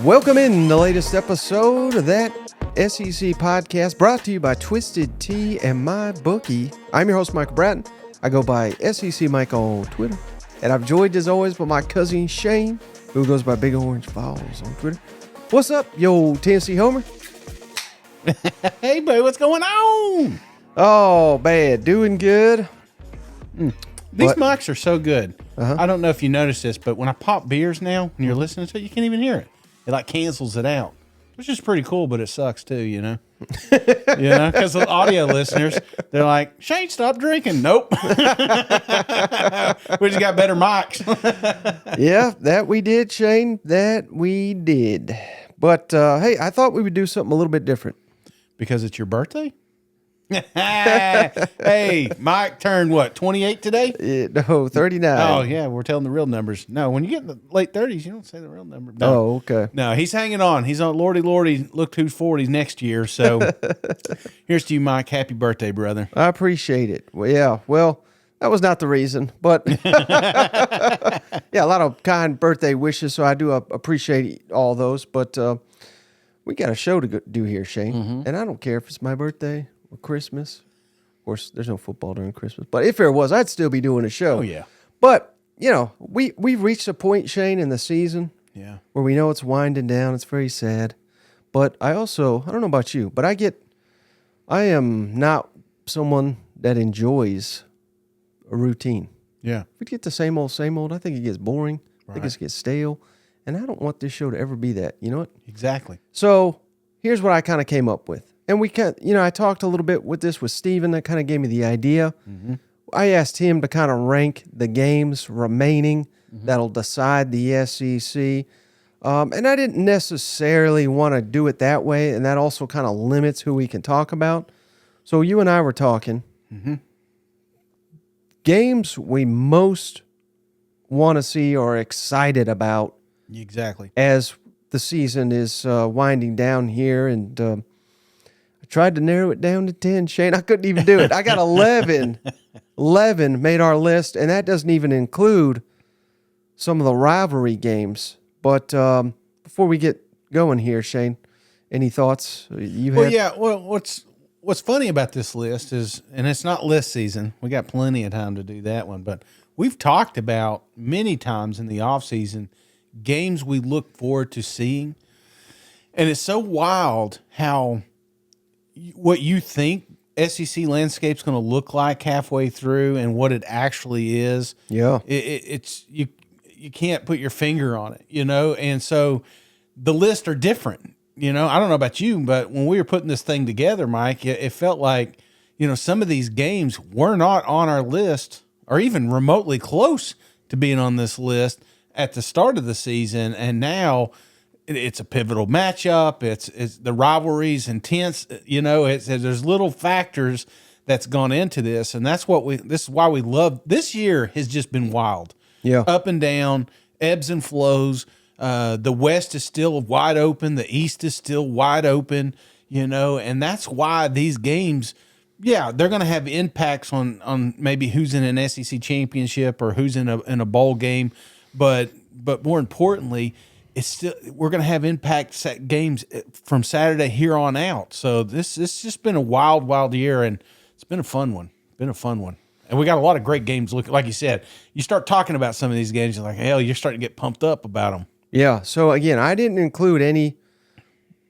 Welcome in the latest episode of that SEC podcast brought to you by Twisted Tea and MyBookie. I'm your host, Michael Bratton. I go by SEC Mike on Twitter. And I'm joined as always by my cousin Shane, who goes by Big Orange Falls on Twitter. What's up, yo Tennessee Homer? Hey, buddy, what's going on? Oh, bad. Doing good. These mics are so good. I don't know if you noticed this, but when I pop beers now, when you're listening to it, you can't even hear it. It like cancels it out, which is pretty cool, but it sucks too, you know? Because the audio listeners, they're like, Shane, stop drinking. Nope. We just got better mics. Yeah, that we did, Shane. That we did. But, hey, I thought we would do something a little bit different. Because it's your birthday? Hey, Mike turned what, 28 today? No, 39. Oh, yeah, we're telling the real numbers. No, when you get in the late 30s, you don't say the real number. No. Oh, okay. No, he's hanging on. He's on Lordy, look who's 40 next year. So here's to you, Mike. Happy birthday, brother. I appreciate it. Well, yeah, well, that was not the reason, but yeah, a lot of kind birthday wishes, so I do appreciate all those, but we got a show to do here, Shane, and I don't care if it's my birthday or Christmas. Of course, there's no football during Christmas, but if there was, I'd still be doing a show. Oh, yeah. But, you know, we've reached a point, Shane, in the season where we know it's winding down. It's very sad. But I don't know about you, but I am not someone that enjoys a routine. Yeah. If we get the same old, I think it gets boring. I think it gets stale. And I don't want this show to ever be that. You know what? Exactly. So here's what I kind of came up with. And I talked a little bit with Steven. That kind of gave me the idea. I asked him to kind of rank the games remaining that'll decide the SEC. And I didn't necessarily want to do it that way. And that also kind of limits who we can talk about. So you and I were talking. Games we most want to see or excited about. Exactly. As the season is winding down here. And I tried to narrow it down to 10, Shane. I couldn't even do it. I got 11. 11 made our list, and that doesn't even include some of the rivalry games. But before we get going here, Shane, any thoughts you have? Well, yeah. Well, what's funny about this list is, and it's not list season. We got plenty of time to do that one. But we've talked about many times in the offseason games we look forward to seeing. And it's so wild how what you think SEC landscape's going to look like halfway through and what it actually is. Yeah. It's you can't put your finger on it, you know? And so the lists are different, you know? I don't know about you, but when we were putting this thing together, Mike, it felt like, you know, some of these games were not on our list or even remotely close to being on this list at the start of the season. And now it's a pivotal matchup. It's the rivalry's intense, you know, there's little factors that's gone into this. And this is why we love this year has just been wild. Yeah. Up and down, ebbs and flows. The West is still wide open. The East is still wide open, you know, and that's why these games, yeah, they're going to have impacts on maybe who's in an SEC championship or who's in a bowl game. But more importantly, we're going to have impact games from Saturday here on out. So this just been a wild year, and it's been a fun one. And we got a lot of great games. Look, like you said, you start talking about some of these games, you're like, hell, you're starting to get pumped up about them. Yeah. So again, I didn't include any,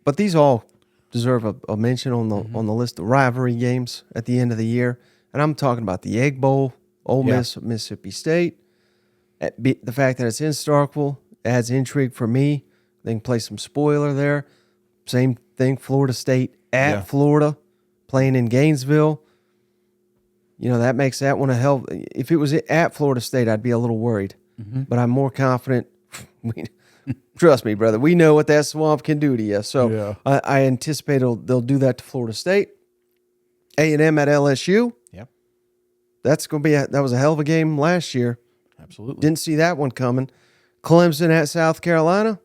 but these all deserve a mention on the list of rivalry games at the end of the year. And I'm talking about the Egg Bowl, Ole Miss, Mississippi State. The fact that it's in Starkville adds intrigue for me. They can play some spoiler there. Same thing, Florida State at Florida, playing in Gainesville. You know, that makes that one a hell. If it was at Florida State, I'd be a little worried. But I'm more confident. Trust me, brother. We know what that swamp can do to you. So I anticipate they'll do that to Florida State. A&M at LSU. Yep. That's going to be that was a hell of a game last year. Absolutely. Didn't see that one coming. Clemson at South Carolina.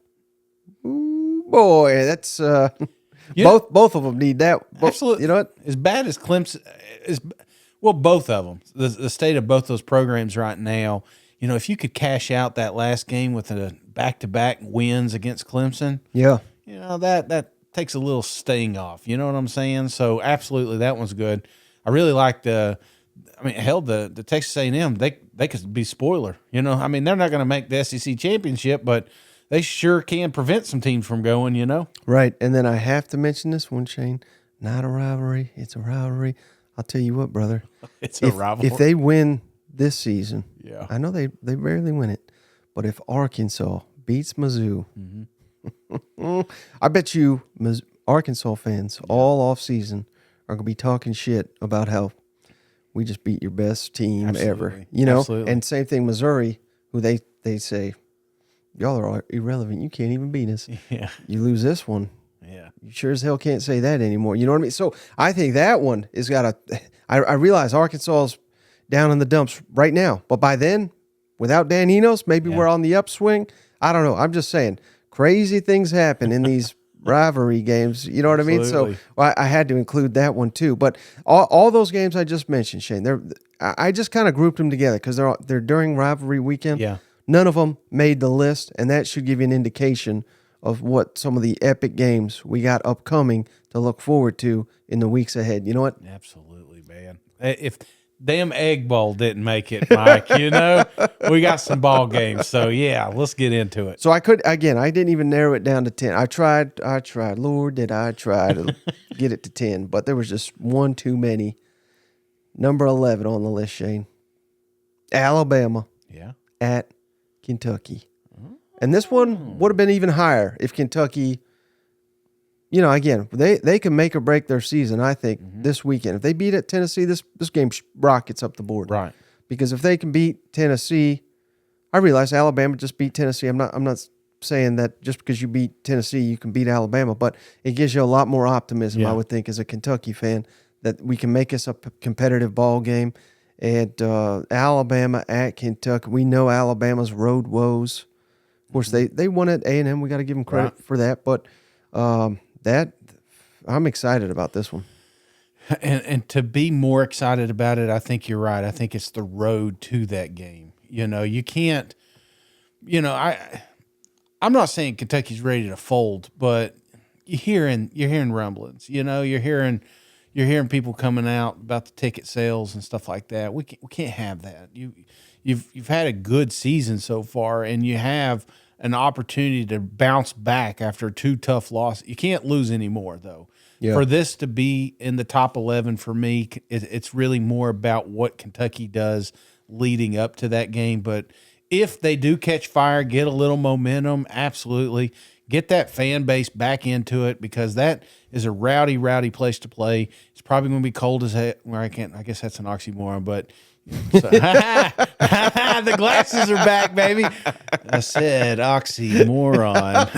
Ooh, boy, that's both of them need that. Absolutely. You know what? As bad as Clemson is, Well, both of them. The state of both those programs right now, if you could cash out that last game with a back-to-back wins against Clemson, Yeah. that takes a little sting off. You know what I'm saying? So absolutely, that one's good. I really like the Texas A&M. They could be spoiler. They're not going to make the SEC championship, but they sure can prevent some teams from going. Right. And then I have to mention this one, Shane. Not a rivalry. It's a rivalry. I'll tell you what, brother. It's a rivalry. If they win this season, Yeah. I know they rarely win it, but if Arkansas beats Mizzou, I bet you Arkansas fans all off season are going to be talking shit about how we just beat your best team ever. Absolutely. And same thing, Missouri, who they say, y'all are irrelevant. You can't even beat us. Yeah. You lose this one. Yeah. You sure as hell can't say that anymore. You know what I mean? So I think that one is I realize Arkansas's down in the dumps right now. But by then, without Dan Enos, maybe we're on the upswing. I don't know. I'm just saying, crazy things happen in these rivalry games. You know what I mean? So I had to include that one too. But all those games I just mentioned, Shane, I just kind of grouped them together because they're during rivalry weekend. Yeah. None of them made the list, and that should give you an indication of what some of the epic games we got upcoming to look forward to in the weeks ahead. You know what? Absolutely, man. If damn Egg Bowl didn't make it, Mike, we got some ball games. So, yeah, let's get into it. So I didn't even narrow it down to 10. I tried. Lord, did I try to get it to 10, but there was just one too many. Number 11 on the list, Shane. Alabama at Kentucky. And this one would have been even higher if Kentucky, again, they can make or break their season, I think, this weekend. If they beat at Tennessee, this game rockets up the board. Right. Because if they can beat Tennessee, I realize Alabama just beat Tennessee. I'm not saying that just because you beat Tennessee, you can beat Alabama, but it gives you a lot more optimism, I would think, as a Kentucky fan, that we can make us a competitive ball game. And Alabama at Kentucky, we know Alabama's road woes. Of course, they won at A&M. We got to give them credit for that. But that I'm excited about this one. And to be more excited about it, I think you're right. I think it's the road to that game. You can't. I'm not saying Kentucky's ready to fold, but you're hearing rumblings. You're hearing people coming out about the ticket sales and stuff like that. We can't have that. You've had a good season so far, and you have an opportunity to bounce back after 2 tough losses. You can't lose anymore, though. Yeah. For this to be in the top 11 for me, it's really more about what Kentucky does leading up to that game. But if they do catch fire, get a little momentum, absolutely. Get that fan base back into it, because that is a rowdy, rowdy place to play. It's probably going to be cold as hell. Well, I guess that's an oxymoron, but so, the glasses are back, baby. I said oxymoron.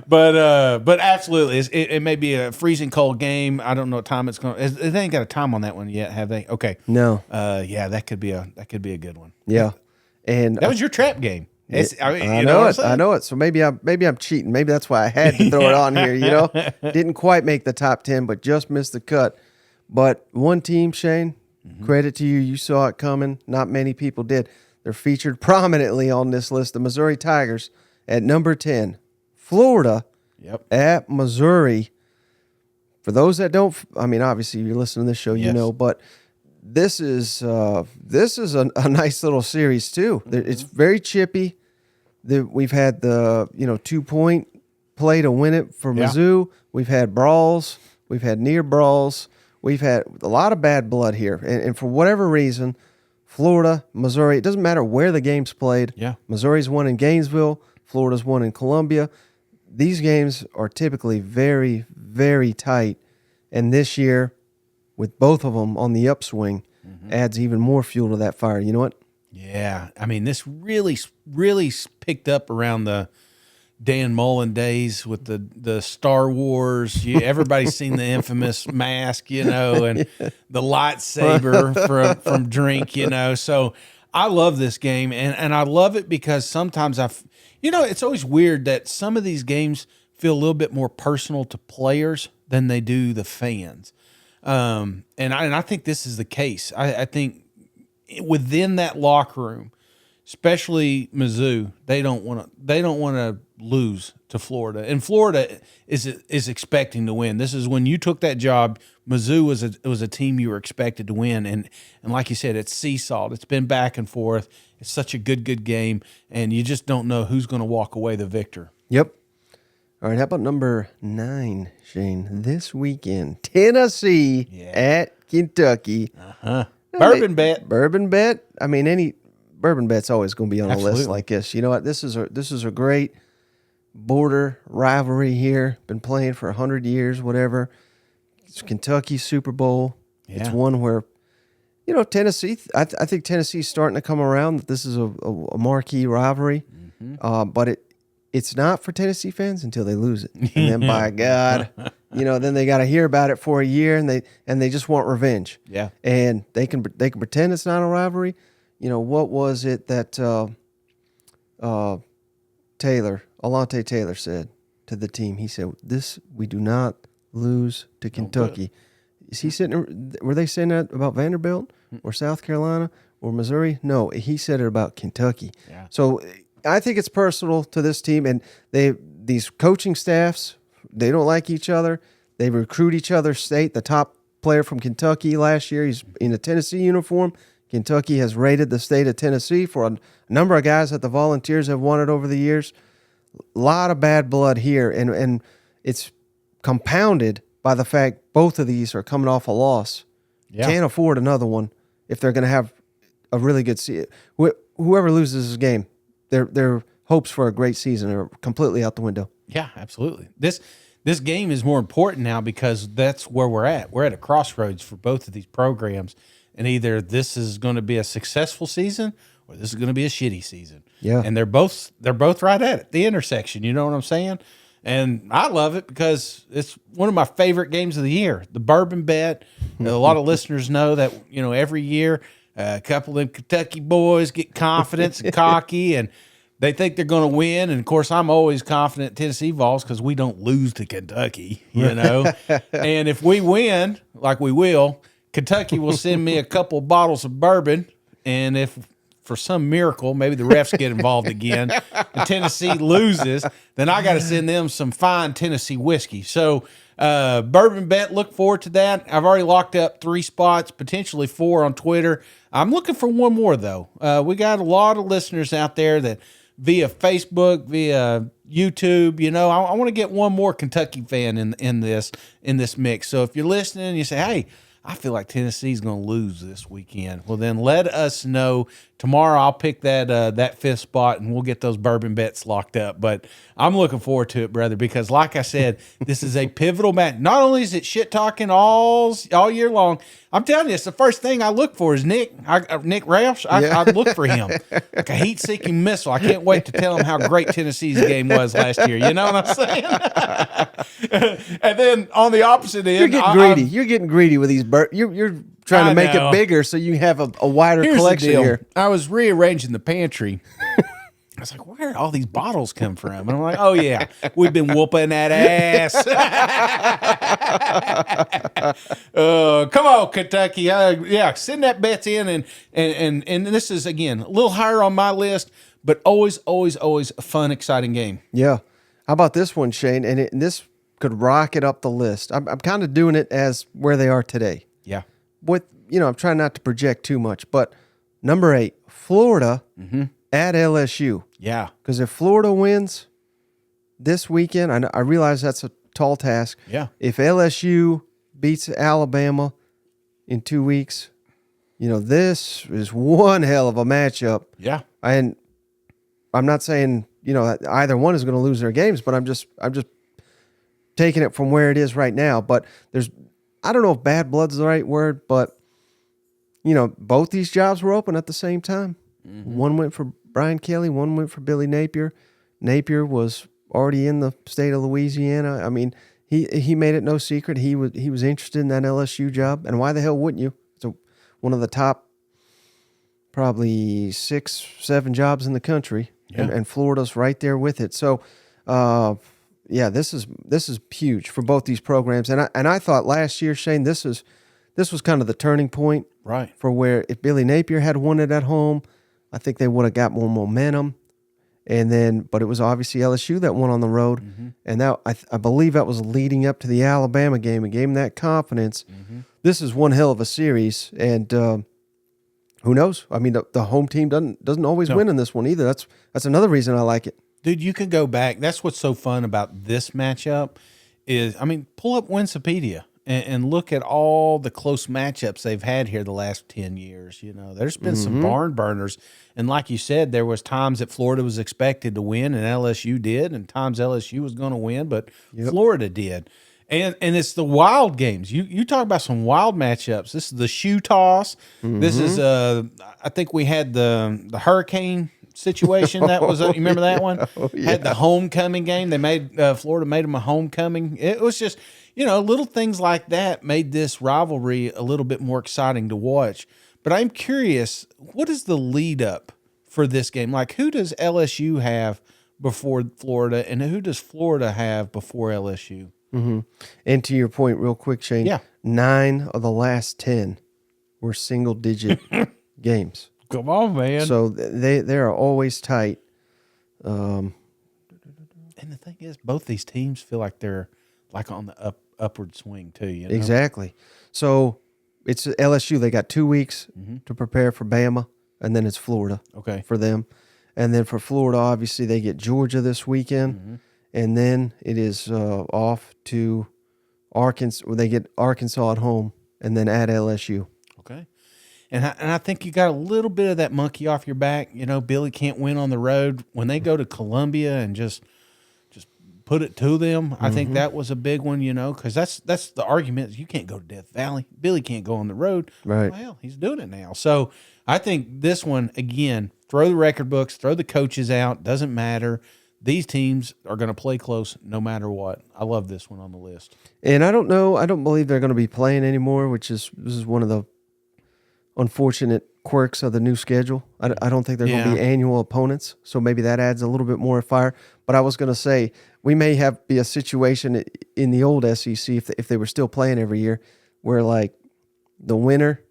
But absolutely, it may be a freezing cold game. I don't know what time it's going. They ain't got a time on that one yet, have they? Okay. No. Yeah, that could be a good one. Yeah, and that was your trap game. I know it. So maybe I'm cheating. Maybe that's why I had to throw it on here. Didn't quite make the top 10, but just missed the cut. But one team, Shane, credit to you. You saw it coming. Not many people did. They're featured prominently on this list. The Missouri Tigers at number 10. Florida at Missouri. For those that don't, obviously you're listening to this show, but this is a nice little series too. It's very chippy. We've had the 2-point play to win it for Mizzou. We've had brawls. We've had near brawls. We've had a lot of bad blood here. And for whatever reason, Florida, Missouri, it doesn't matter where the game's played. Yeah. Missouri's won in Gainesville. Florida's won in Columbia. These games are typically very, very tight. And this year, with both of them on the upswing, adds even more fuel to that fire. You know what? Yeah. This really picked up around the Dan Mullen days with the Star Wars. Everybody's seen the infamous mask, and the lightsaber from Drink, So I love this game, and I love it because sometimes it's always weird that some of these games feel a little bit more personal to players than they do the fans. And I think this is the case. I think within that locker room, especially Mizzou, they don't want to lose to Florida, and Florida is expecting to win. This is when you took that job. Mizzou was a team you were expected to win, and like you said, it's seesawed. It's been back and forth. It's such a good game, and you just don't know who's going to walk away the victor. Yep. All right, how about number 9, Shane? This weekend, Tennessee at Kentucky. Bourbon bet. Bourbon bet. I mean, any bourbon bet's always going to be on Absolutely. a list like this. You know what? This is a great border rivalry here. Been playing for 100 years, whatever. It's Kentucky Super Bowl. Yeah. It's one where, Tennessee. I think Tennessee's starting to come around. That this is a marquee rivalry, but it's not for Tennessee fans until they lose it, and then by God, then they got to hear about it for a year, and they just want revenge. Yeah, and they can pretend it's not a rivalry. What was it that Alante Taylor said to the team? He said, "This we do not lose to Kentucky." Is he sitting? Were they saying that about Vanderbilt or South Carolina or Missouri? No, he said it about Kentucky. Yeah. So I think it's personal to this team, and these coaching staffs, they don't like each other. They recruit each other's state. The top player from Kentucky last year, he's in a Tennessee uniform. Kentucky has rated the state of Tennessee for a number of guys that the Volunteers have wanted over the years. A lot of bad blood here, and it's compounded by the fact both of these are coming off a loss. Yeah. Can't afford another one if they're going to have a really good season. Whoever loses this game, their hopes for a great season are completely out the window. Yeah, absolutely. This game is more important now because that's where we're at. We're at a crossroads for both of these programs, and either this is going to be a successful season or this is going to be a shitty season. Yeah, and they're both right at it, the intersection. You know what I'm saying? And I love it because it's one of my favorite games of the year. The bourbon bet. A lot of listeners know that every year a couple of them Kentucky boys get confidence and cocky, and they think they're going to win. And, of course, I'm always confident Tennessee Vols because we don't lose to Kentucky, And if we win, like we will, Kentucky will send me a couple bottles of bourbon. And if for some miracle, maybe the refs get involved again, and Tennessee loses, then I got to send them some fine Tennessee whiskey. So bourbon bet, look forward to that. I've already locked up 3 spots, potentially 4 on Twitter. I'm looking for one more, though. We got a lot of listeners out there that via Facebook, via YouTube, I want to get one more Kentucky fan in this mix. So if you're listening and you say, hey, I feel like Tennessee's going to lose this weekend, well, then let us know. Tomorrow I'll pick that 5th spot, and we'll get those bourbon bets locked up. But I'm looking forward to it, brother, because like I said, this is a pivotal match. Not only is it shit-talking all year long, I'm telling you, it's the first thing I look for is Nick Roush. I look for him like a heat-seeking missile. I can't wait to tell him how great Tennessee's game was last year. You know what I'm saying? And then on the opposite end, You're getting greedy with these you're trying to make it bigger so you have a wider collection here. I was rearranging the pantry. I was like, where did all these bottles come from? And I'm like, oh, yeah, we've been whooping that ass. Come on, Kentucky. Send that bet in. And this is, again, a little higher on my list, but always, always, always a fun, exciting game. Yeah. How about this one, Shane? And this could rocket up the list. I'm kind of doing it as where they are today. Yeah. I'm trying not to project too much, but number 8, Florida at LSU. Yeah. Because if Florida wins this weekend, I realize that's a tall task. Yeah. If LSU beats Alabama in 2 weeks, this is one hell of a matchup. Yeah. And I'm not saying, either one is going to lose their games, but I'm just taking it from where it is right now. But I don't know if bad blood's the right word, but both these jobs were open at the same time. Mm-hmm. One went for Brian Kelly, one went for Billy Napier. Napier was already in the state of Louisiana. I mean, he made it no secret he was interested in that LSU job, and why the hell wouldn't you? It's one of the top probably 6-7 jobs in the country, and Florida's right there with it. So yeah, this is huge for both these programs. And I thought last year, Shane, this was kind of the turning point, Right. for where if Billy Napier had won it at home, I think they would have got more momentum. And then, but it was obviously LSU that won on the road, and that I believe that was leading up to the Alabama game and gave them that confidence. This is one hell of a series, and who knows? I mean, the home team doesn't always win in this one either. That's another reason I like it. Dude, you can go back. That's what's so fun about this matchup is, I mean, pull up Wikipedia and look at all the close matchups they've had here the last 10 years. You know, there's been some barn burners. And like you said, there was times that Florida was expected to win and LSU did, and times LSU was going to win, but Florida did. And it's the wild games. You talk about some wild matchups. This is the shoe toss. This is I think we had the hurricane situation. That was you remember that one? Had the homecoming game. They made Florida made them a homecoming. It was just, you know, little things like that made this rivalry a little bit more exciting to watch. But I'm curious, what is the lead up for this game? Like, who does LSU have before Florida, and who does Florida have before LSU? And to your point, real quick, Shane, 9 of the last 10 were single digit games. Come on, man. So they are always tight. And the thing is, both these teams feel like they're like on the upward swing too. You know? Exactly. So it's LSU. They got 2 weeks to prepare for Bama, and then it's Florida. For them, and then for Florida, obviously they get Georgia this weekend, and then it is off to Arkansas. They get Arkansas at home, and then at LSU. Okay. And I think you got a little bit of that monkey off your back. You know, Billy can't win on the road. When they go to Columbia and just put it to them, I think that was a big one, you know, because that's the argument. You can't go to Death Valley. Billy can't go on the road. Right. Well, he's doing it now. So I think this one, again, throw the record books, throw the coaches out. Doesn't matter. These teams are going to play close no matter what. I love this one on the list. And I don't know. I don't believe they're going to be playing anymore, this is one of the unfortunate quirks of the new schedule. I don't think they're going to be annual opponents, so maybe that adds a little bit more fire. But I was going to say, we may be a situation in the old SEC if they were still playing every year, where like the winner,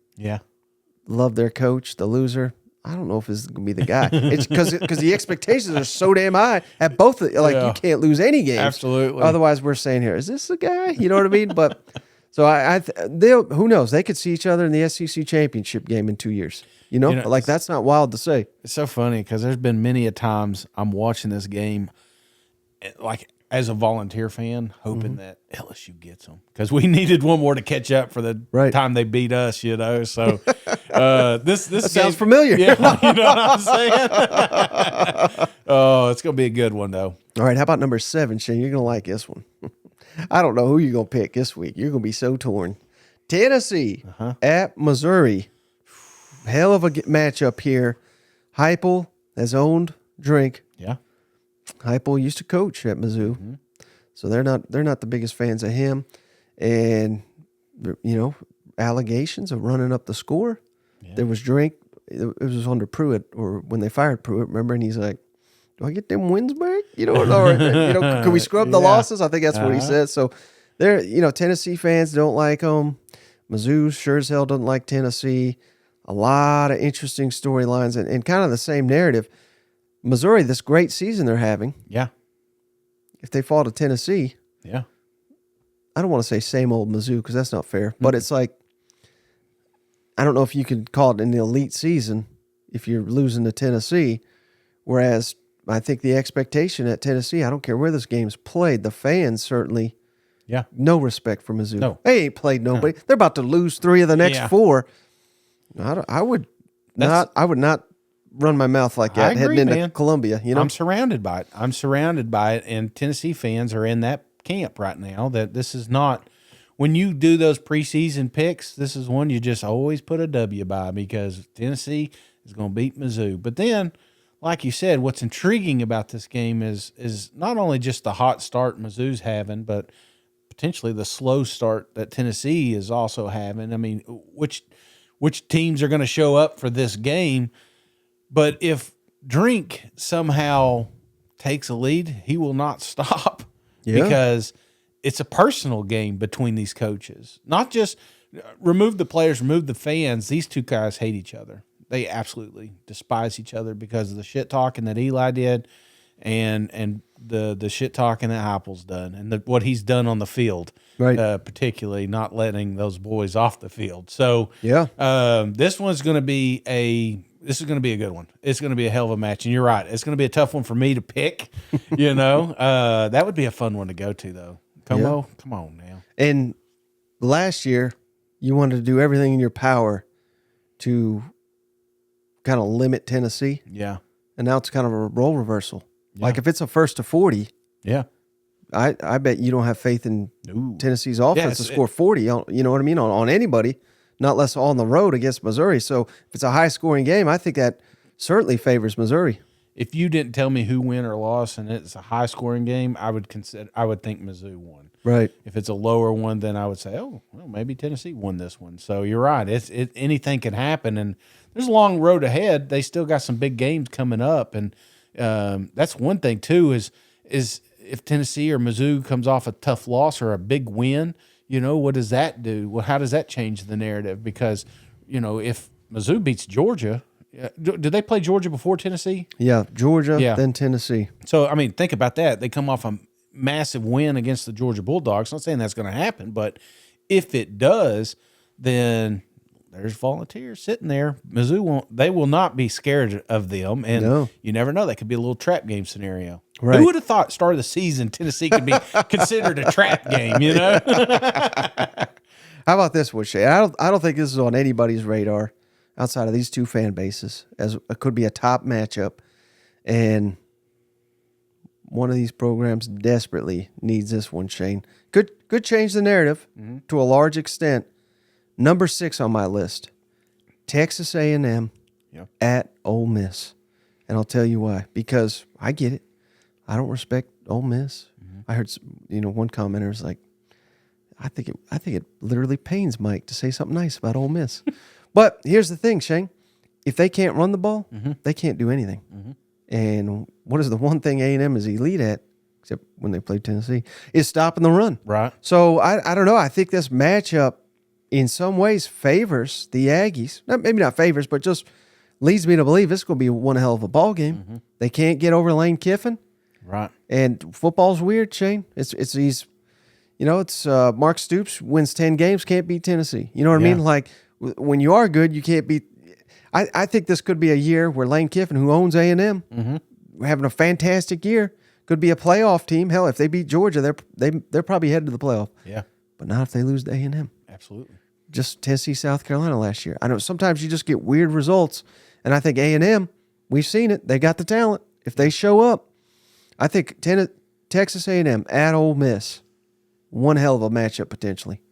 love their coach, the loser, I don't know if this is going to be the guy. It's because the expectations are so damn high at both. You can't lose any games. Absolutely. Otherwise, we're saying here, is this the guy? You know what I mean? But. So they'll, who knows? They could see each other in the SEC championship game in 2 years. You know like that's not wild to say. It's so funny because there's been many a times I'm watching this game, like as a volunteer fan, hoping that LSU gets them because we needed one more to catch up for the time they beat us. You know, so this that sounds familiar. Yeah, you know what I'm saying? Oh, it's gonna be a good one though. All right, how about number 7, Shane? You're gonna like this one. I don't know who you're going to pick this week. You're going to be so torn. Tennessee at Missouri. Hell of a matchup here. Heupel has owned Drink. Yeah. Heupel used to coach at Mizzou. So they're not the biggest fans of him. And, you know, allegations of running up the score. Yeah. There was Drink. It was under Pruitt, or when they fired Pruitt, remember? And he's like, do I get them wins back? You know, or can we scrub the losses? I think that's what he said. So there, Tennessee fans don't like them. Mizzou sure as hell doesn't like Tennessee. A lot of interesting storylines and kind of the same narrative. Missouri, this great season they're having. Yeah. If they fall to Tennessee, I don't want to say same old Mizzou because that's not fair. But it's like, I don't know if you could call it an elite season if you're losing to Tennessee, whereas I think the expectation at Tennessee, I don't care where this game's played, the fans certainly, no respect for Mizzou. No. They ain't played nobody. They're about to lose 3 of the next 4. I would not run my mouth like that heading into Columbia. You know, I'm surrounded by it, and Tennessee fans are in that camp right now. That this is not when you do those preseason picks. This is one you just always put a W by because Tennessee is going to beat Mizzou, but then. Like you said, what's intriguing about this game is not only just the hot start Mizzou's having, but potentially the slow start that Tennessee is also having. I mean, which teams are going to show up for this game? But if Drink somehow takes a lead, he will not stop because it's a personal game between these coaches. Not just remove the players, remove the fans. These two guys hate each other. They absolutely despise each other because of the shit talking that Eli did, and the shit talking that Heupel's done, and what he's done on the field, right? Particularly not letting those boys off the field. So this one's going to be a good one. It's going to be a hell of a match, and you're right. It's going to be a tough one for me to pick. That would be a fun one to go to, though. Come on now. And last year, you wanted to do everything in your power to kind of limit Tennessee. Yeah. And now it's kind of a role reversal. Yeah. Like if it's a 1st to 40, I bet you don't have faith in Tennessee's offense to score 40. You know what I mean? On anybody, not less on the road against Missouri. So if it's a high scoring game, I think that certainly favors Missouri. If you didn't tell me who win or lost and it's a high scoring game, I would think Mizzou won. Right. If it's a lower one, then I would say, maybe Tennessee won this one. So you're right. Anything can happen, and there's a long road ahead. They still got some big games coming up, and that's one thing too. Is if Tennessee or Mizzou comes off a tough loss or a big win, what does that do? Well, how does that change the narrative? Because if Mizzou beats Georgia. Did they play Georgia before Tennessee? Yeah, Georgia, then Tennessee. So, I mean, think about that. They come off a massive win against the Georgia Bulldogs. I'm not saying that's going to happen, but if it does, then there's Volunteers sitting there. Mizzou will not be scared of them, and you never know. That could be a little trap game scenario. Right. Who would have thought start of the season Tennessee could be considered a trap game, How about this one, Shay? I don't think this is on anybody's radar outside of these two fan bases, as it could be a top matchup, and one of these programs desperately needs this one, Shane. Could change the narrative to a large extent. Number 6 on my list, Texas A&M at Ole Miss, and I'll tell you why. Because I get it, I don't respect Ole Miss. I heard one commenter was like, I think it literally pains Mike to say something nice about Ole Miss. But here's the thing, Shane. If they can't run the ball, they can't do anything. And what is the one thing A&M is elite at, except when they play Tennessee, is stopping the run. Right. So I don't know. I think this matchup in some ways favors the Aggies. Maybe not favors, but just leads me to believe this is going to be one hell of a ball game. They can't get over Lane Kiffin. Right. And football's weird, Shane. It's Mark Stoops wins 10 games, can't beat Tennessee. You know what I mean? Like, when you are good, you can't beat. I think this could be a year where Lane Kiffin, who owns A&M, having a fantastic year, could be a playoff team. Hell, if they beat Georgia, they're probably headed to the playoff. Yeah, but not if they lose to A&M. Absolutely. Just Tennessee, South Carolina last year. I know sometimes you just get weird results, and I think A&M, we've seen it. They got the talent. If they show up, I think Texas A&M at Ole Miss, one hell of a matchup potentially.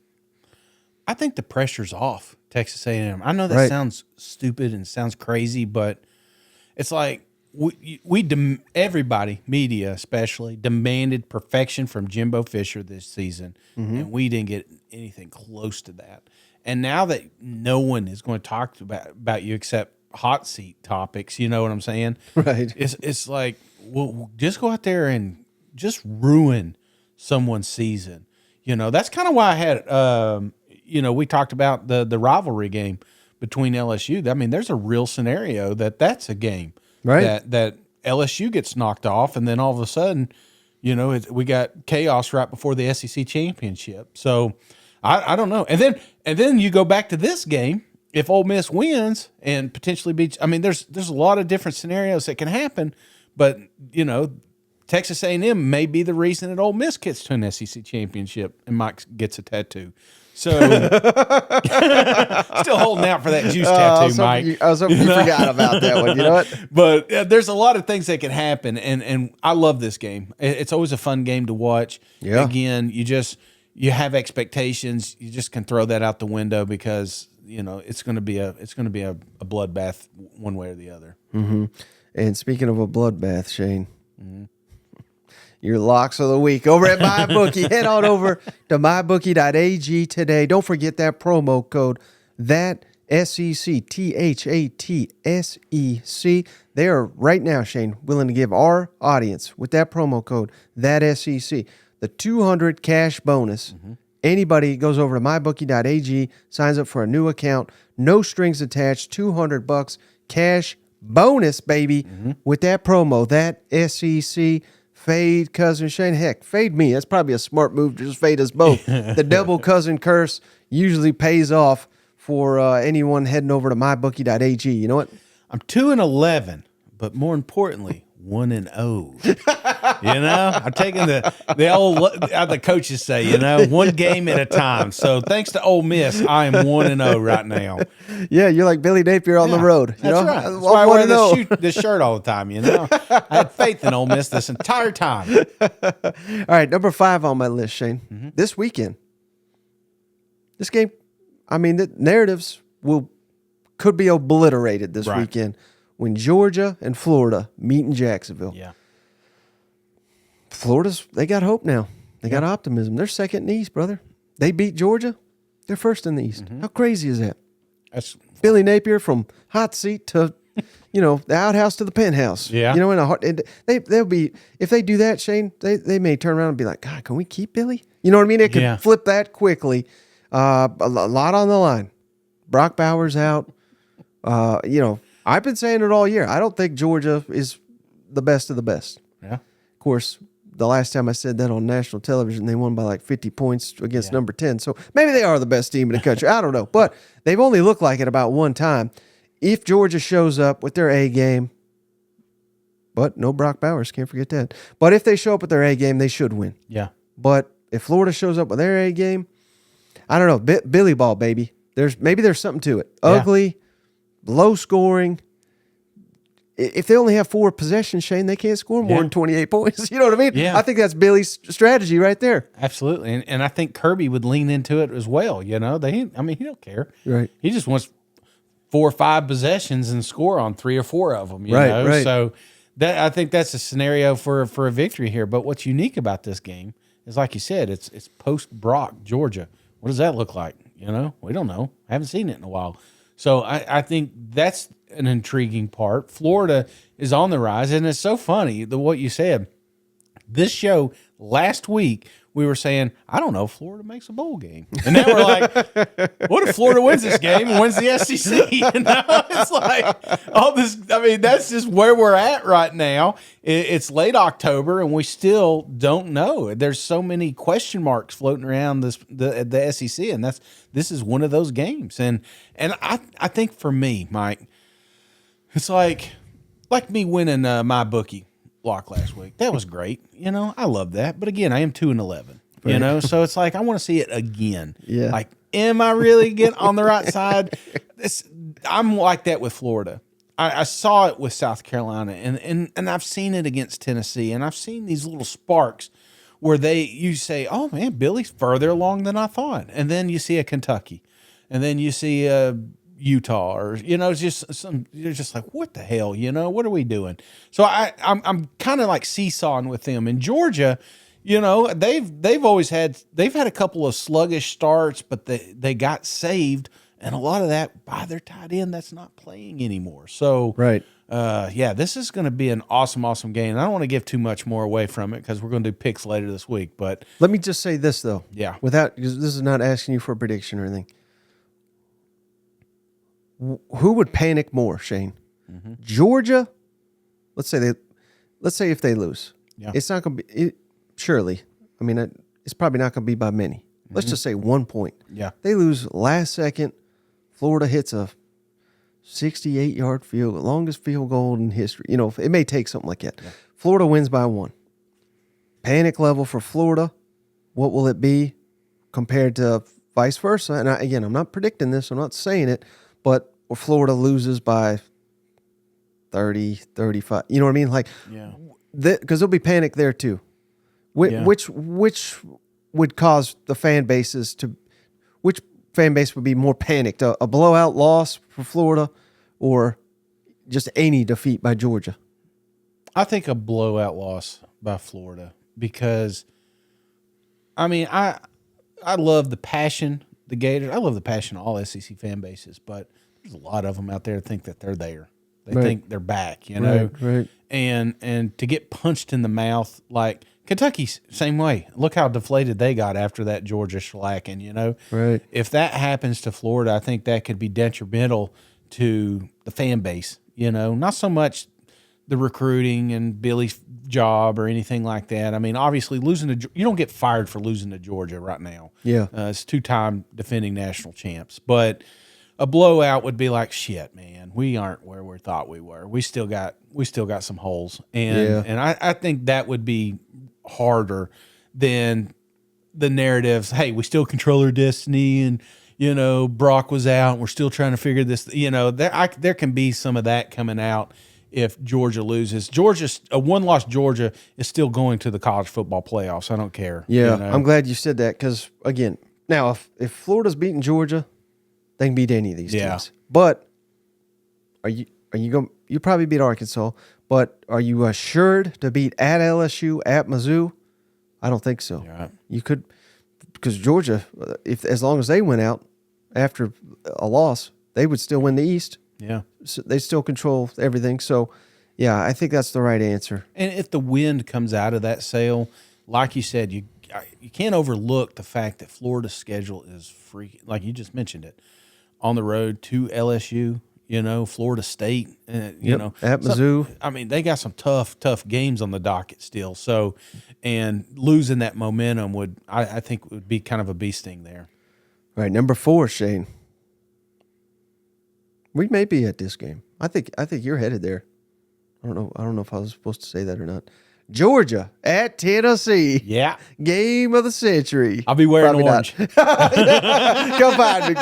I think the pressure's off Texas A&M. I know that sounds stupid and sounds crazy, but it's like everybody, media especially, demanded perfection from Jimbo Fisher this season, and we didn't get anything close to that. And now that no one is going to talk about you except hot seat topics, you know what I'm saying? Right. It's like, well, just go out there and just ruin someone's season. That's kind of why I had we talked about the rivalry game between LSU. I mean, there's a real scenario that's a game that LSU gets knocked off, and then all of a sudden, we got chaos right before the SEC championship. So I don't know. And then you go back to this game. If Ole Miss wins and potentially beats, I mean, there's a lot of different scenarios that can happen, but Texas A&M may be the reason that Ole Miss gets to an SEC championship and Mike gets a tattoo. So, still holding out for that juice tattoo, Mike. I was hoping you forgot about that one. You know what? But there's a lot of things that can happen, and I love this game. It's always a fun game to watch. Yeah. Again, you have expectations. You just can throw that out the window because it's going to be a bloodbath one way or the other. Mm-hmm. And speaking of a bloodbath, Shane. Your locks of the week over at MyBookie. Head on over to mybookie.ag today. Don't forget that promo code, that SEC, THATSEC. They are right now, Shane, willing to give our audience with that promo code, that SEC, the 200 cash bonus. Anybody goes over to mybookie.ag, signs up for a new account, no strings attached, $200 cash bonus, baby, with that promo, that SEC fade cousin Shane. Heck, fade me. That's probably a smart move to just fade us both. The double cousin curse usually pays off for anyone heading over to mybookie.ag. You know what? I'm 2-11, but more importantly, 1-0. You know, I'm taking the old the coaches say, you know, one game at a time. So thanks to Ole Miss, I am 1-0 right now. Yeah, you're like Billy Napier on the road. You That's know? right. That's why I wear this shirt all the time. You know, I had faith in Ole Miss this entire time. All right, number 5 on my list, Shane. This weekend, this game, I mean, the narratives could be obliterated this weekend when Georgia and Florida meet in Jacksonville. Yeah. They got hope now. They got optimism. They're second in the East, brother. They beat Georgia. They're first in the East. How crazy is that? That's Billy Napier from hot seat to, the outhouse to the penthouse. Yeah. You know, they'll be, if they do that, Shane, they may turn around and be like, God, can we keep Billy? You know what I mean? It could flip that quickly. A lot on the line. Brock Bowers out. I've been saying it all year. I don't think Georgia is the best of the best. Yeah. Of course, the last time I said that on national television, they won by like 50 points against number 10. So maybe they are the best team in the country. I don't know. But they've only looked like it about one time. If Georgia shows up with their A game, but no Brock Bowers, can't forget that. But if they show up with their A game, they should win. Yeah. But if Florida shows up with their A game, I don't know. Billy ball, baby. There's something to it. Ugly, low scoring. If they only have 4 possessions, Shane, they can't score more than 28 points. You know what I mean? Yeah. I think that's Billy's strategy right there. Absolutely. And I think Kirby would lean into it as well. You know, he don't care. Right. He just wants 4 or 5 possessions and score on 3 or 4 of them. You know? Right. So I think that's a scenario for a victory here. But what's unique about this game is, like you said, it's post Brock, Georgia. What does that look like? You know, we don't know. I haven't seen it in a while. So I think that's an intriguing part. Florida is on the rise, and it's so funny what you said. This show last week, we were saying, I don't know if Florida makes a bowl game. And now we're like, what if Florida wins this game and wins the SEC? You know, it's like all this. I mean, that's just where we're at right now. It's late October, and we still don't know. There's so many question marks floating around the SEC, and this is one of those games. And I think for me, Mike, it's like me winning my bookie lock last week. That was great. You know, I love that. But again, I am 2-11. You know, so it's like I want to see it again. Yeah. Like, am I really getting on the right side? I'm like that with Florida. I saw it with South Carolina, and I've seen it against Tennessee, and I've seen these little sparks where you say, oh man, Billy's further along than I thought. And then you see a Kentucky, and then you see Utah, or it's just you're just like, what the hell, what are we doing? So I'm kind of like seesawing with them. In Georgia, they've had a couple of sluggish starts, but they got saved, and a lot of that by their tight end that's not playing anymore. So Right. This is going to be an awesome game. And I don't want to give too much more away from it because we're going to do picks later this week. But Let me just say this though. Yeah. Because this is not asking you for a prediction or anything. Who would panic more, Shane? Georgia. Let's say if they lose, it's not going to be. Surely, I mean, it's probably not going to be by many. Let's just say 1 point. Yeah. They lose last second. Florida hits a 68-yard field goal, longest field goal in history. It may take something like that. Yeah. Florida wins by 1. Panic level for Florida. What will it be compared to vice versa? And again, I'm not predicting this. I'm not saying it. But Florida loses by 30, 35. You know what I mean? Like, because there'll be panic there too. Which would cause the fan bases to? Which fan base would be more panicked? A blowout loss for Florida, or just any defeat by Georgia? I think a blowout loss by Florida, because, I mean, I love the passion. The Gators. I love the passion of all SEC fan bases, but there's a lot of them out there that think that they're there. They think they're back, you know. Right. And to get punched in the mouth, like Kentucky, same way. Look how deflated they got after that Georgia shellacking, you know. Right. If that happens to Florida, I think that could be detrimental to the fan base, you know. Not so much the recruiting and Billy's job or anything like that. I mean, obviously you don't get fired for losing to Georgia right now. Yeah. It's 2-time defending national champs, but a blowout would be like, shit, man, we aren't where we thought we were. We still got some holes, and I think that would be harder than the narratives. Hey, we still control our destiny, and you know, Brock was out, and we're still trying to figure this. You know, there can be some of that coming out if Georgia loses. A one-loss Georgia is still going to the college football playoffs. I don't care. Yeah, you know? I'm glad you said that because, again, now if Florida's beating Georgia, they can beat any of these teams. But are you going? You probably beat Arkansas, but are you assured to beat at LSU, at Mizzou? I don't think so. Yeah. You could, because Georgia, as long as they went out after a loss, they would still win the East. Yeah. So they still control everything. So, yeah, I think that's the right answer. And if the wind comes out of that sail, like you said, you can't overlook the fact that Florida's schedule is free, like you just mentioned it, on the road to LSU, you know, Florida State, you know. At Mizzou. I mean, they got some tough games on the docket still. So, and losing that momentum I think would be kind of a bee sting there. All right, number 4, Shane. We may be at this game. I think you're headed there. I don't know if I was supposed to say that or not. Georgia at Tennessee. Yeah. Game of the century. I'll be wearing Probably orange. Come find me.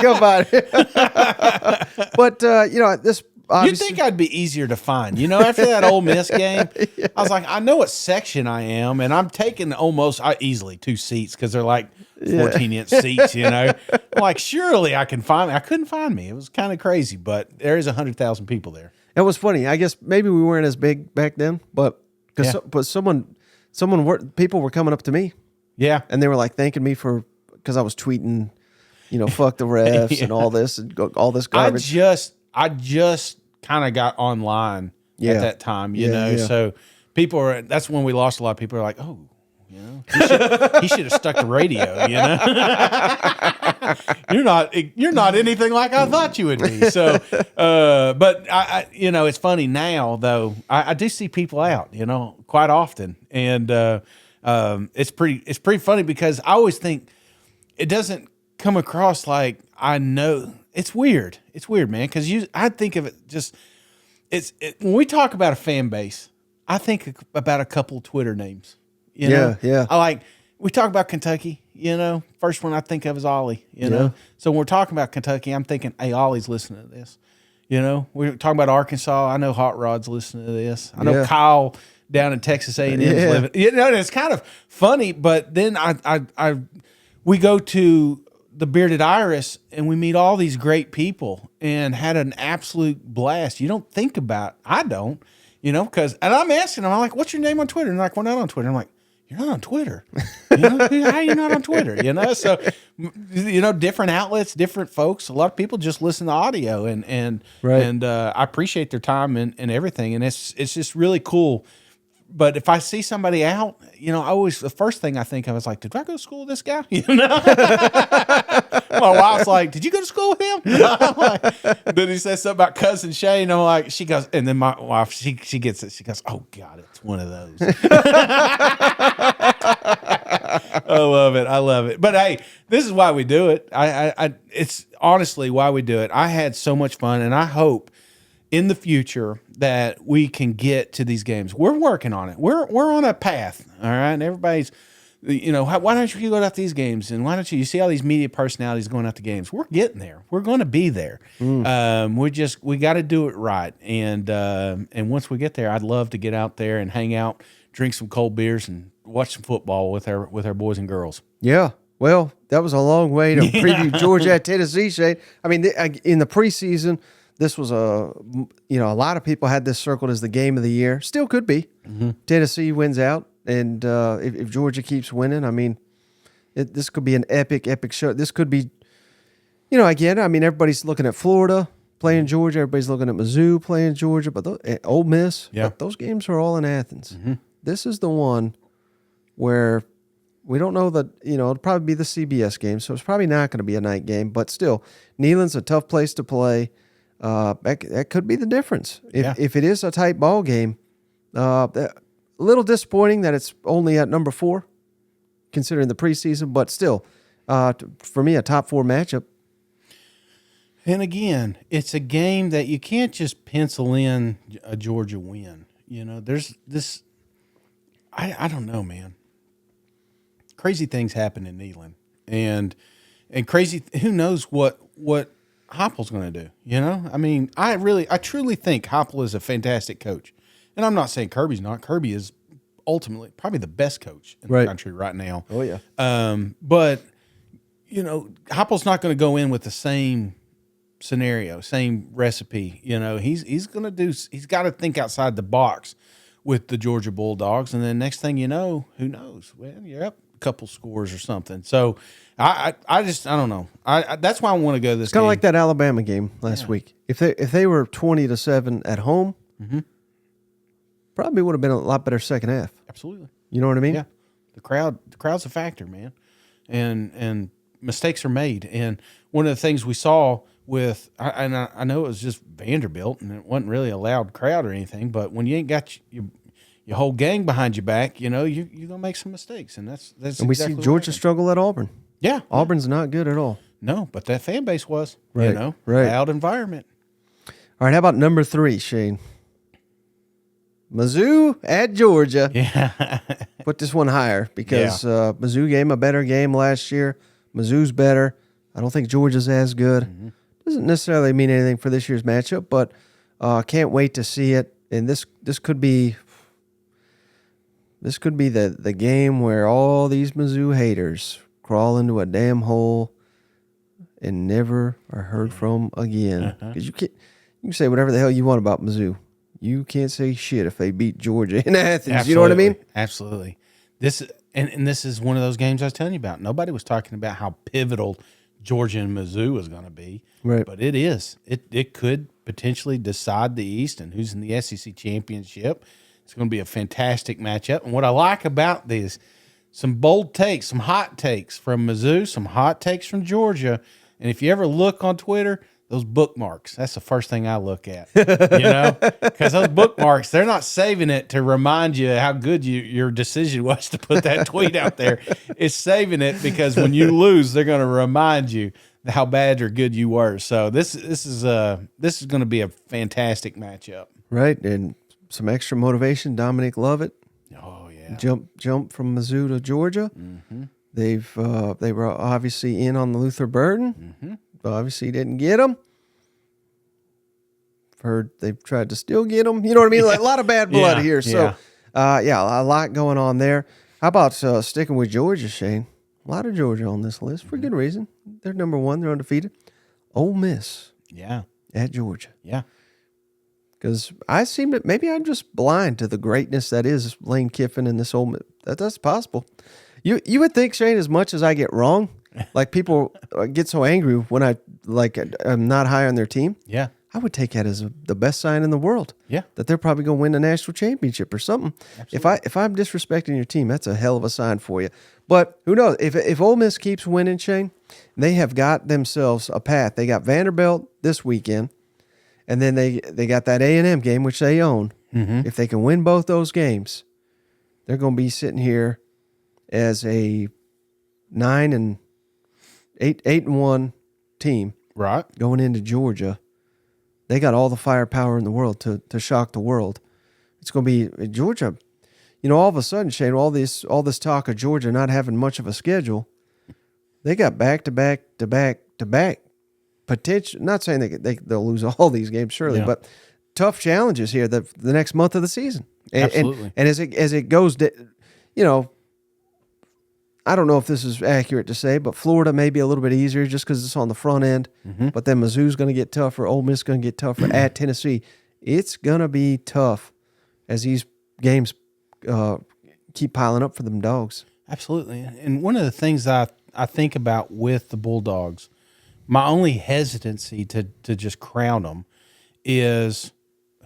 But, you know, this obviously. You'd think I'd be easier to find. You know, after that Ole Miss game, I was like, I know what section I am, and I'm taking almost easily 2 seats because they're like 14-inch seats, you know. I'm like, surely I can find me. I couldn't find me. It was kind of crazy, but there is 100,000 people there. It was funny. I guess maybe we weren't as big back then, but people were coming up to me. Yeah. And they were like thanking me because I was tweeting, you know, fuck the refs and all this garbage. I just kind of got online at that time, you know. Yeah. So that's when we lost a lot of people. Are like, oh, you know, he should have stuck to radio, you know. You're not anything like I thought you would be. So, but I you know, it's funny now though. I do see people out, you know, quite often, and it's pretty funny because I always think it doesn't come across like I know. It's weird. It's weird, man, because I think of it just when we talk about a fan base, I think about a couple Twitter names. You know? Yeah. We talk about Kentucky, you know, first one I think of is Ollie, you know. So when we're talking about Kentucky, I'm thinking, hey, Ollie's listening to this. You know, we're talking about Arkansas. I know Hot Rod's listening to this. I know Kyle down in Texas A&M is living. You know, it's kind of funny, but then we go to the Bearded Iris and we meet all these great people and had an absolute blast. You don't think about, I don't, you know, and I'm asking them, I'm like, what's your name on Twitter? And they're like, we're not on Twitter. I'm like, you're not on Twitter. You know, how are you not on Twitter? You know, so, you know, different outlets, different folks. A lot of people just listen to audio and I appreciate their time and everything. And it's just really cool. But if I see somebody out, you know, the first thing I think of is like, did I go to school with this guy? You know, my wife's like, did you go to school with him? I'm like, then he says something about cousin Shane. I'm like, she goes, and then my wife, she gets it. She goes, oh God, it's one of those. I love it. But hey, this is why we do it. It's honestly why we do it. I had so much fun, and I hope in the future that we can get to these games. We're working on it. We're on a path, all right? And everybody's, you know, why don't you go out to these games? And why don't you see all these media personalities going out to games? We're getting there. We're going to be there. We got to do it right. And once we get there, I'd love to get out there and hang out, drink some cold beers, and watch some football with our boys and girls. Yeah. Well, that was a long way to preview Georgia at Tennessee, Shane. I mean, in the preseason, this was a lot of people had this circled as the game of the year. Still could be. Mm-hmm. Tennessee wins out, and if Georgia keeps winning, I mean, this could be an epic show. This could be, again, I mean, everybody's looking at Florida, playing Georgia. Everybody's looking at Mizzou playing Georgia, but Ole Miss. Yeah. But those games are all in Athens. This is the one where we don't know that, it'll probably be the CBS game, so it's probably not going to be a night game. But still, Neyland's a tough place to play. That could be the difference. If it is a tight ball game, a little disappointing that it's only at number 4, considering the preseason, but still, for me, a top 4 matchup. And again, it's a game that you can't just pencil in a Georgia win. There's this, I don't know, man. Crazy things happen in Neyland, and crazy. Who knows what Heupel's going to do? I mean, I truly think Heupel is a fantastic coach, and I'm not saying Kirby's not. Kirby is ultimately probably the best coach in the country right now. Oh yeah. But Heupel's not going to go in with the same scenario, same recipe. He's going to do. He's got to think outside the box with the Georgia Bulldogs, and then next thing you know, who knows? Well, you're up a couple scores or something. So I don't know. That's why I want to go this. It's kind of like that Alabama game last week. If they were 20-7 at home, probably would have been a lot better second half. Absolutely. You know what I mean? Yeah. The crowd's a factor, man, and mistakes are made. And one of the things we saw with, I know it was just Vanderbilt, and it wasn't really a loud crowd or anything, but when you ain't got your whole gang behind your back, you're gonna make some mistakes, and that's. And we see Georgia struggle at Auburn. Yeah, Auburn's not good at all. No, but that fan base was, right. Loud environment. All right, how about number 3, Shane? Mizzou at Georgia. Yeah, put this one higher because Mizzou gave a better game last year. Mizzou's better. I don't think Georgia's as good. Doesn't necessarily mean anything for this year's matchup, but can't wait to see it. And this could be the game where all these Mizzou haters crawl into a damn hole and never are heard from again. Because you can say whatever the hell you want about Mizzou. You can't say shit if they beat Georgia in Athens. Absolutely. You know what I mean? Absolutely. This is one of those games I was telling you about. Nobody was talking about how pivotal Georgia and Mizzou was going to be. Right. But it is. It could potentially decide the East and who's in the SEC championship. It's going to be a fantastic matchup. And what I like about this, some bold takes, some hot takes from Mizzou, some hot takes from Georgia. And if you ever look on Twitter, those bookmarks, that's the first thing I look at, because those bookmarks, they're not saving it to remind you how good your decision was to put that tweet out there. It's saving it because when you lose, they're going to remind you how bad or good you were. So this is going to be a fantastic matchup. Right. And some extra motivation. Dominic Lovett. Oh yeah. Jump from Mizzou to Georgia. They were obviously in on the Luther Burden. Obviously didn't get him. Heard they've tried to still get him. You know what I mean? Like a lot of bad blood here. So, a lot going on there. How about sticking with Georgia, Shane? A lot of Georgia on this list for good reason. They're number 1. They're undefeated. Ole Miss. Yeah. At Georgia. Yeah. Because maybe I'm just blind to the greatness that is Lane Kiffin and this Ole Miss. That's possible. You would think, Shane, as much as I get wrong, like people get so angry when I'm not high on their team. Yeah. I would take that as the best sign in the world. Yeah. That they're probably going to win the national championship or something. Absolutely. If I'm disrespecting your team, that's a hell of a sign for you. But who knows? If Ole Miss keeps winning, Shane, they have got themselves a path. They got Vanderbilt this weekend, and then they got that A&M game, which they own. If they can win both those games, they're going to be sitting here as a 9-8-1 team, right, going into Georgia. They got all the firepower in the world to shock the world. It's going to be Georgia. All of a sudden, Shane, all this talk of Georgia not having much of a schedule, they got back to back potential. Not saying they'll lose all these games, surely, but tough challenges here the next month of the season. Absolutely. And as it goes, I don't know if this is accurate to say, but Florida may be a little bit easier just because it's on the front end. But then Mizzou's going to get tougher. Ole Miss is going to get tougher at Tennessee. It's going to be tough as these games keep piling up for them dogs. Absolutely. And one of the things I think about with the Bulldogs, My only hesitancy to just crown them is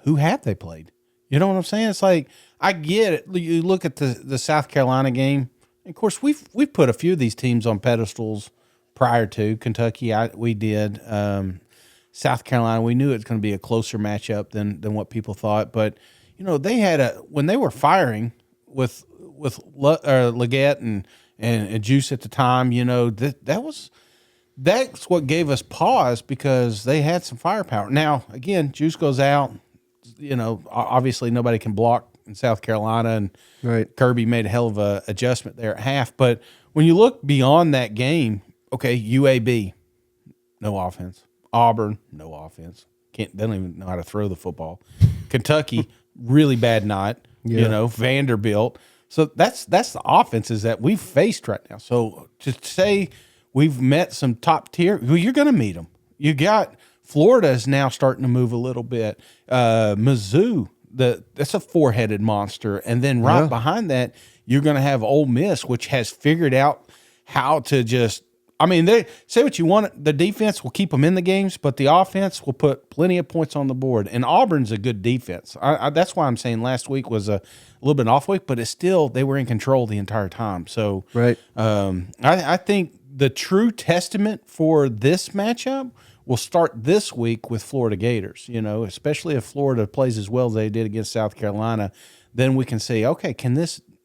who have they played? You know what I'm saying? It's like, I get it. You look at the South Carolina game. Of course, we've put a few of these teams on pedestals prior to Kentucky. We did. South Carolina, we knew it was going to be a closer matchup than what people thought. But you know, they had when they were firing with Leggett and Juice at the time. You know, that's what gave us pause, because they had some firepower. Now, again, Juice goes out. You know, obviously nobody can block in South Carolina, and Right. Kirby made a hell of a adjustment there at half. But when you look beyond that game, okay, UAB, no offense. Auburn, no offense. They don't even know how to throw the football. Kentucky, really bad night. Yeah. You know, Vanderbilt. So that's the offenses that we've faced right now. So to say we've met some top tier, well, you're going to meet them. You got Florida is now starting to move a little bit. Mizzou, that's a four-headed monster. And then right behind that, you're going to have Ole Miss, which has figured out how to just, I mean, they say what you want. The defense will keep them in the games, but the offense will put plenty of points on the board. And Auburn's a good defense. That's why I'm saying last week was a little bit off week, but it's still, they were in control the entire time. So Right. I think the true testament for this matchup will start this week with Florida Gators. You know, especially if Florida plays as well as they did against South Carolina, then we can say, okay,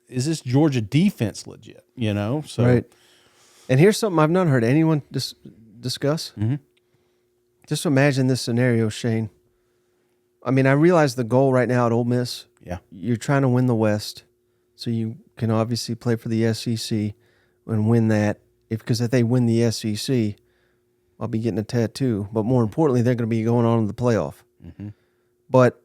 is this Georgia defense legit? You know, so. Right. And here's something I've not heard anyone discuss. Mm-hmm. Just imagine this scenario, Shane. I mean, I realize the goal right now at Ole Miss. Yeah. You're trying to win the West, so you can obviously play for the SEC and win that. Because if they win the SEC, I'll be getting a tattoo. But more importantly, they're going to be going on to the playoff. Mm-hmm. But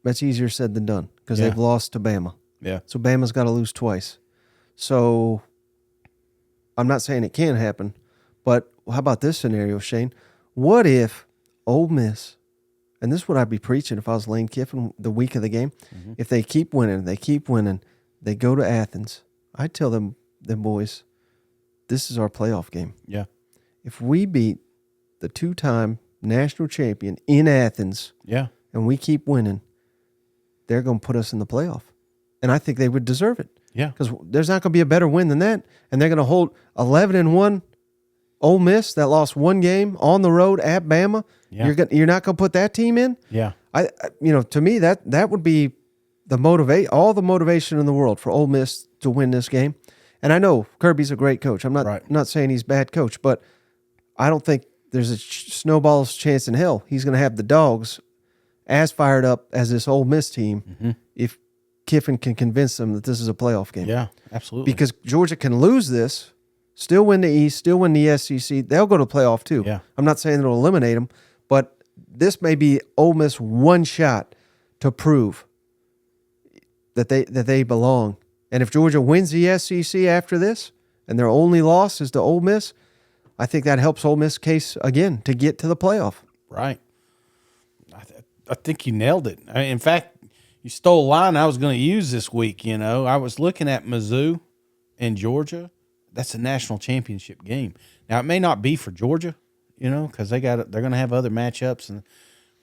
that's easier said than done, because they've lost to Bama. Yeah. So Bama's got to lose twice. So I'm not saying it can't happen, but how about this scenario, Shane? What if Ole Miss, and this is what I'd be preaching if I was Lane Kiffin the week of the game, if they keep winning, they go to Athens, I'd tell them boys, this is our playoff game. Yeah. If we beat the two-time national champion in Athens, Yeah. and we keep winning, they're going to put us in the playoff. And I think they would deserve it. Yeah. Because there's not going to be a better win than that. And they're going to hold 11-1 Ole Miss that lost one game on the road at Bama. Yeah. You're not going to put that team in? Yeah. To me, that would be all the motivation in the world for Ole Miss to win this game. And I know Kirby's a great coach. I'm not saying he's a bad coach, but I don't think there's a snowball's chance in hell he's going to have the dogs as fired up as this Ole Miss team if Kiffin can convince them that this is a playoff game. Yeah, absolutely. Because Georgia can lose this, still win the East, still win the SEC. They'll go to the playoff too. Yeah. I'm not saying it'll eliminate them, but this may be Ole Miss one shot to prove that they belong. And if Georgia wins the SEC after this, and their only loss is to Ole Miss, I think that helps Ole Miss' case again to get to the playoff. Right. I think you nailed it. In fact, you stole a line I was going to use this week. You know, I was looking at Mizzou and Georgia. That's a national championship game. Now, it may not be for Georgia, you know, because they're going to have other matchups.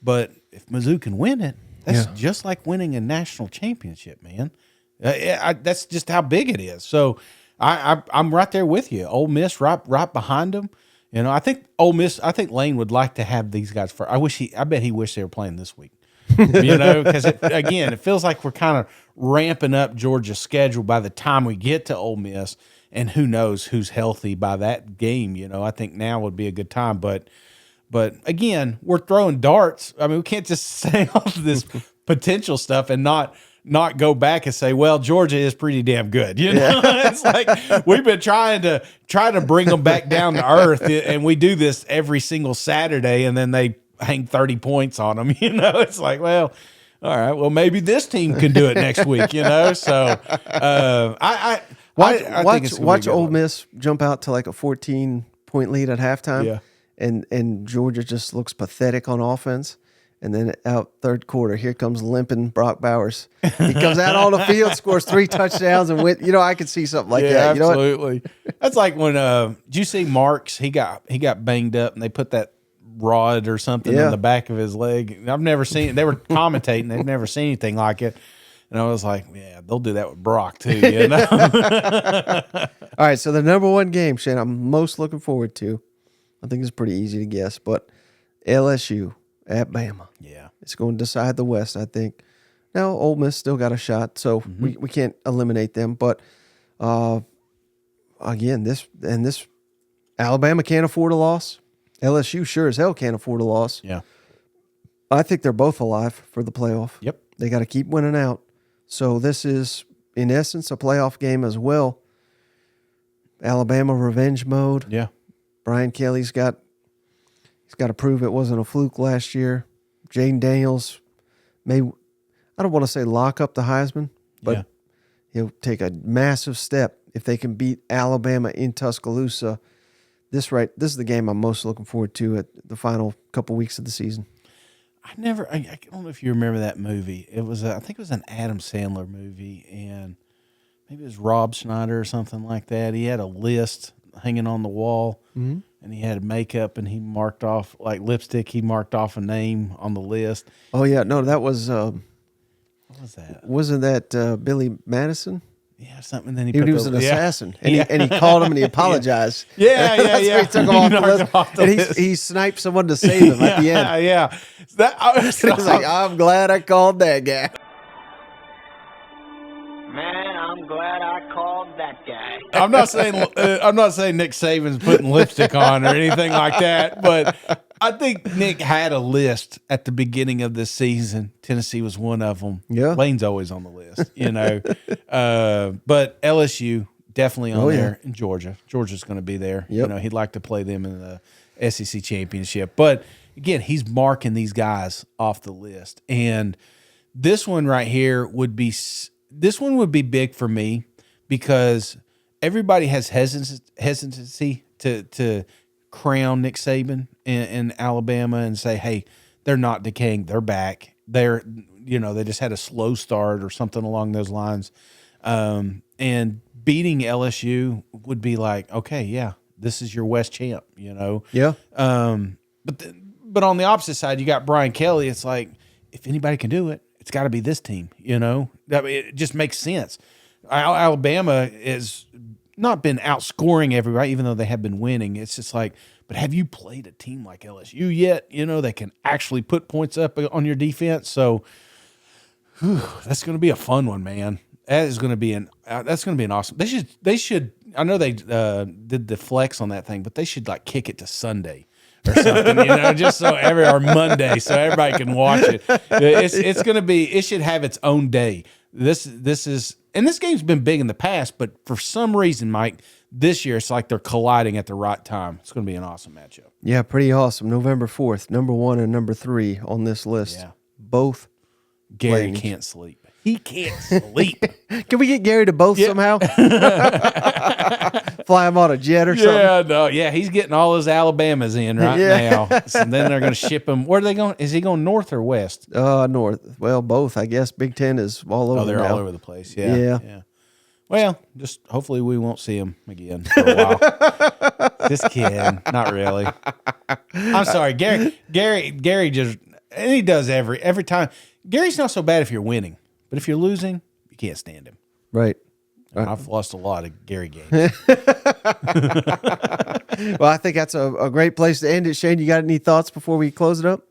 But if Mizzou can win it, that's just like winning a national championship, man. That's just how big it is. So I'm right there with you. Ole Miss right behind them. You know, I think Ole Miss. I think Lane would like to have these guys for. I bet he wished they were playing this week. You know, because it feels like we're kind of ramping up Georgia's schedule by the time we get to Ole Miss, and who knows who's healthy by that game. You know, I think now would be a good time, but again, we're throwing darts. I mean, we can't just say all of this potential stuff and not go back and say, well, Georgia is pretty damn good. You know, it's like we've been trying to bring them back down to earth, and we do this every single Saturday, and then they hang 30 points on them. You know, it's like, well, all right, well, maybe this team can do it next week. You know, so I think it's watch Ole Miss jump out to like a 14-point lead at halftime. Yeah. And Georgia just looks pathetic on offense. And then out third quarter, here comes limping Brock Bowers. He comes out on the field, scores 3 touchdowns, and win. You know, I could see something like that. You know absolutely. That's like when did you see Marks? He got banged up and they put that rod or something on the back of his leg. I've never seen it. They were commentating. They've never seen anything like it. And I was like, yeah, they'll do that with Brock too, you know? All right, so the number one game, Shane, I'm most looking forward to, I think it's pretty easy to guess, but LSU at Bama. Yeah. It's going to decide the West, I think. Now, Ole Miss still got a shot, so we can't eliminate them. But, again, this Alabama can't afford a loss. LSU sure as hell can't afford a loss. Yeah. I think they're both alive for the playoff. Yep. They got to keep winning out. So this is, in essence, a playoff game as well. Alabama revenge mode. Yeah. Brian Kelly's got to prove it wasn't a fluke last year. Jaden Daniels may, I don't want to say lock up the Heisman, but he'll take a massive step if they can beat Alabama in Tuscaloosa. This is the game I'm most looking forward to at the final couple weeks of the season. I don't know if you remember that movie. It was, I think it was an Adam Sandler movie, and maybe it was Rob Schneider or something like that. He had a list hanging on the wall, and he had makeup, and he marked off, like lipstick, he marked off a name on the list. Oh, yeah. No, that was... what was that? Wasn't that Billy Madison? Yeah, something. Then He was an assassin, and he called him and he apologized. Yeah. That's where he took him off the list. And he sniped someone to save him at the end. Yeah. I was like, I'm glad I called that guy. Man, I'm glad I called that guy. I'm not saying Nick Saban's putting lipstick on or anything like that, but I think Nick had a list at the beginning of this season. Tennessee was one of them. Yeah. Lane's always on the list, you know. But LSU definitely on there, and Georgia. Georgia's going to be there. Yep. You know, he'd like to play them in the SEC championship. But again, he's marking these guys off the list, and this one right here would be big for me because everybody has hesitancy to crown Nick Saban in Alabama and say, hey, they're not decaying, they're back. They just had a slow start or something along those lines. And beating LSU would be like, okay, yeah, this is your West champ, you know? Yeah. But on the opposite side, you got Brian Kelly. It's like, if anybody can do it, it's got to be this team, you know? It just makes sense. Alabama has not been outscoring everybody, even though they have been winning. It's just like, but have you played a team like LSU yet, you know, that can actually put points up on your defense? So that's going to be a fun one, man. That's going to be an awesome. They should. I know they did the flex on that thing, but they should like kick it to Sunday or something, you know, just so or Monday, so everybody can watch it. It's going to be. It should have its own day. This is, and this game's been big in the past, but for some reason, Mike, this year it's like they're colliding at the right time. It's going to be an awesome matchup. Yeah, pretty awesome. November 4th, number 1 and number 3 on this list. Yeah. Both. Gary playing. can't sleep. He can't sleep. Can we get Gary to both somehow? Fly him on a jet or something? Yeah, no, yeah, he's getting all his Alabamas in right now. So then they're going to ship him. Where are they going? Is he going north or west? North. Well, both, I guess. Big Ten is all over. Oh, they're now. all over the place. Yeah. Yeah. Well, just hopefully we won't see him again for a while. Just kidding. Not really. I'm sorry. Gary just, and he does every time. Gary's not so bad if you're winning, but if you're losing, you can't stand him. Right. I've lost a lot of Gary games. Well, I think that's a great place to end it. Shane, you got any thoughts before we close it up?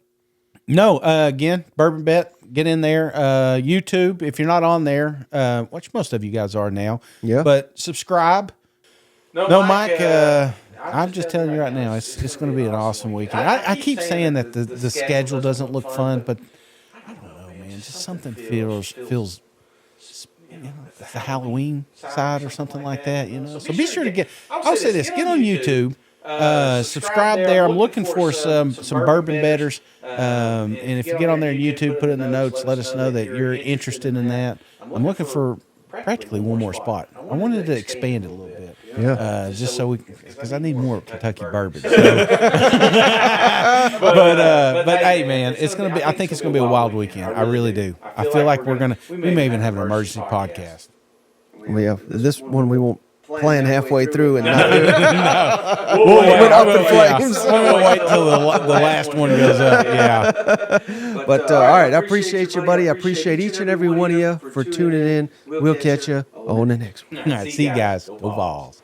No, again, Bourbon Bet, get in there. YouTube, if you're not on there, which most of you guys are now. Yeah. But subscribe. No, Mike, I'm just telling you right now, it's going to be an awesome weekend. I keep saying that the schedule doesn't look fun, but I don't know, man. Just something feels you know, the Halloween side or something like that, you know. So be sure to get. I'll say this: get on YouTube, subscribe there. I'm looking for some bourbon betters, and if you get on there on YouTube, put it in the notes. Let us know that you're interested in that. I'm looking for practically one more spot. I wanted to expand it a little bit. Yeah. Just so because I need more Kentucky bourbon. So. but hey, man, it's gonna be. I think it's gonna be a wild weekend. I really do. I feel like we may even have an emergency podcast. We have this one. We won't plan halfway through and not do it. Went up in flames. We'll wait till the last one goes up. Yeah. But all right, I appreciate you, buddy. I appreciate each and every one of you for tuning in. We'll catch you on the next one. All right, see you guys. Go Vols.